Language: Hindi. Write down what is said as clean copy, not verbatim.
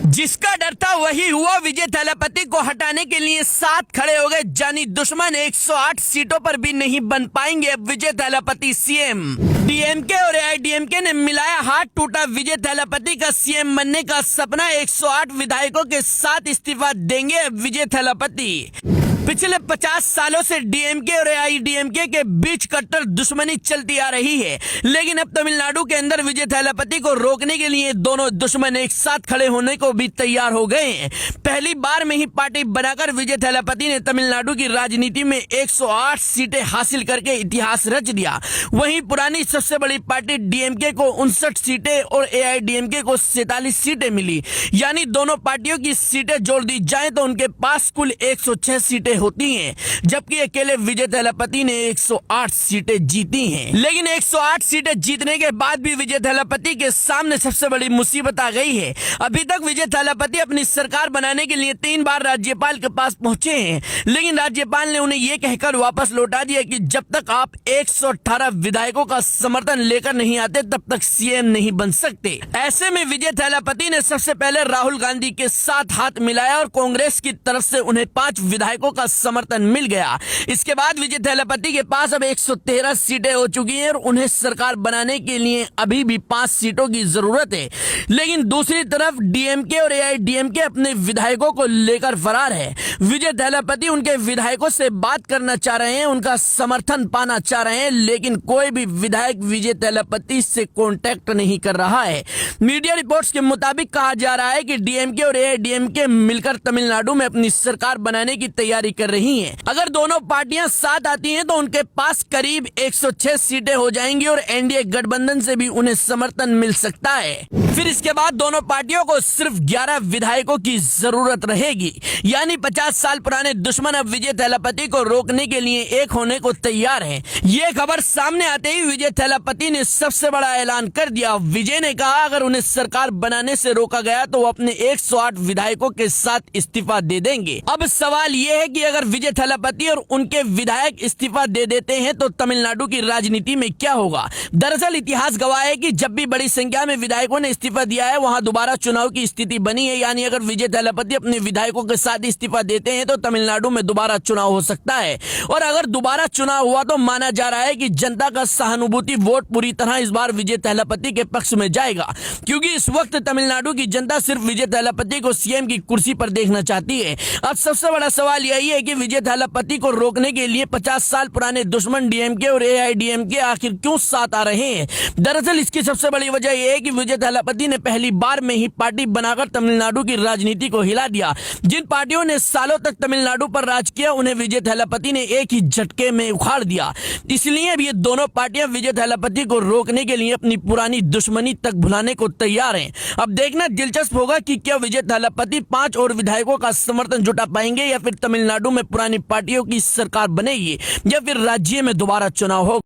जिसका डर था वही हुआ। विजय थलापति को हटाने के लिए साथ खड़े हो गए जानी दुश्मन। 108 सीटों पर भी नहीं बन पाएंगे अब विजय थलापति सीएम। डीएमके और एआईडीएमके ने मिलाया हाथ, टूटा विजय थलापति का सीएम बनने का सपना। 108 विधायकों के साथ इस्तीफा देंगे अब विजय थलापति। पिछले 50 सालों से डीएमके और एआईडीएमके के बीच कट्टर दुश्मनी चलती आ रही है, लेकिन अब तमिलनाडु के अंदर विजय थलापति को रोकने के लिए दोनों दुश्मन एक साथ खड़े होने को भी तैयार हो गए हैं। पहली बार में ही पार्टी बनाकर विजय थलापति ने तमिलनाडु की राजनीति में 108 सीटें हासिल करके इतिहास रच दिया। वहीं पुरानी सबसे बड़ी पार्टी डीएमके को 59 सीटें और एआईडीएमके को 47 सीटें मिली, यानी दोनों पार्टियों की सीटें जोड़ दी जाए तो उनके पास कुल 106 सीटें होती हैं, जबकि अकेले विजय थलापति ने 108 सीटें जीती हैं। लेकिन 108 सीटें जीतने के बाद भी विजय थलापति के सामने सबसे बड़ी मुसीबत आ गई है। अभी तक विजय थलापति अपनी सरकार बनाने के लिए 3 बार राज्यपाल के पास पहुंचे हैं, लेकिन राज्यपाल ने उन्हें यह कहकर वापस लौटा दिया कि जब तक आप 118 विधायकों का समर्थन लेकर नहीं आते तब तक सीएम नहीं बन सकते। ऐसे में विजय थलापति ने सबसे पहले राहुल गांधी के साथ हाथ मिलाया और कांग्रेस की तरफ से उन्हें 5 विधायकों का समर्थन मिल गया। इसके बाद विजय थलापति के पास अब 113 सीटें हो चुकी हैं और उन्हें सरकार बनाने के लिए अभी भी 5 सीटों की जरूरत है। लेकिन दूसरी तरफ डीएमके और एआईडीएमके अपने विधायकों को लेकर फरार है। विजय थलापति उनके विधायकों से बात करना चाह रहे हैं, उनका समर्थन पाना चाह रहे हैं, लेकिन कोई भी विधायक विजय थलापति से कॉन्टेक्ट नहीं कर रहा है। मीडिया रिपोर्ट्स के मुताबिक कहा जा रहा है कि डीएमके और एआईडीएमके मिलकर तमिलनाडु में अपनी सरकार बनाने की तैयारी कर रही हैं। अगर दोनों पार्टियां साथ आती हैं तो उनके पास करीब 106 सीटें हो जाएंगी और एनडीए गठबंधन से भी उन्हें समर्थन मिल सकता है। फिर इसके बाद दोनों पार्टियों को सिर्फ 11 विधायकों की जरूरत रहेगी, यानी 50 साल पुराने दुश्मन अब विजय थलापति को रोकने के लिए एक होने को तैयार हैं। ये खबर सामने आते ही विजय थलापति ने सबसे बड़ा ऐलान कर दिया। विजय ने कहा अगर उन्हें सरकार बनाने से रोका गया तो वो अपने 108 विधायकों के साथ इस्तीफा दे देंगे। अब सवाल ये है कि अगर विजय थलापति और उनके विधायक इस्तीफा दे देते हैं तो तमिलनाडु की राजनीति में क्या होगा। दरअसल इतिहास गवाह है कि जब भी बड़ी संख्या में विधायकों ने इस्तीफा दिया है वहां दोबारा चुनाव की स्थिति बनी है, यानी अगर विजय थलापति अपने विधायकों के साथ इस्तीफा देते हैं तो तमिलनाडु में दोबारा चुनाव हो सकता है। और अगर दोबारा चुनाव हुआ तो माना जा रहा है कि जनता का सहानुभूति वोट पूरी तरह इस बार विजय थलापति के पक्ष में जाएगा, क्योंकि इस वक्त तमिलनाडु की जनता सिर्फ विजय थलापति को सीएम की कुर्सी पर देखना चाहती है। अब सबसे बड़ा सवाल यही है कि विजय थलापति को रोकने के लिए 50 साल पुराने दुश्मन डीएमके और एआईडीएमके आखिर क्यों साथ आ रहे हैं। दरअसल इसकी सबसे बड़ी वजह यह है कि विजय थलापति ने पहली बार में ही पार्टी बनाकर तमिलनाडु की राजनीति को हिला दिया। जिन पार्टियों ने सालों तक तमिलनाडु पर राज किया उन्हें विजय थलापति ने एक ही झटके में उखाड़ दिया। इसलिए अब ये दोनों पार्टियां विजय थलापति को रोकने के लिए अपनी पुरानी दुश्मनी तक भुलाने को तैयार हैं। अब देखना दिलचस्प होगा कि क्या विजय थलापति 5 और विधायकों का समर्थन जुटा पाएंगे या फिर तमिलनाडु में पुरानी पार्टियों की सरकार बनेगी या फिर राज्य में दोबारा चुनाव होगा।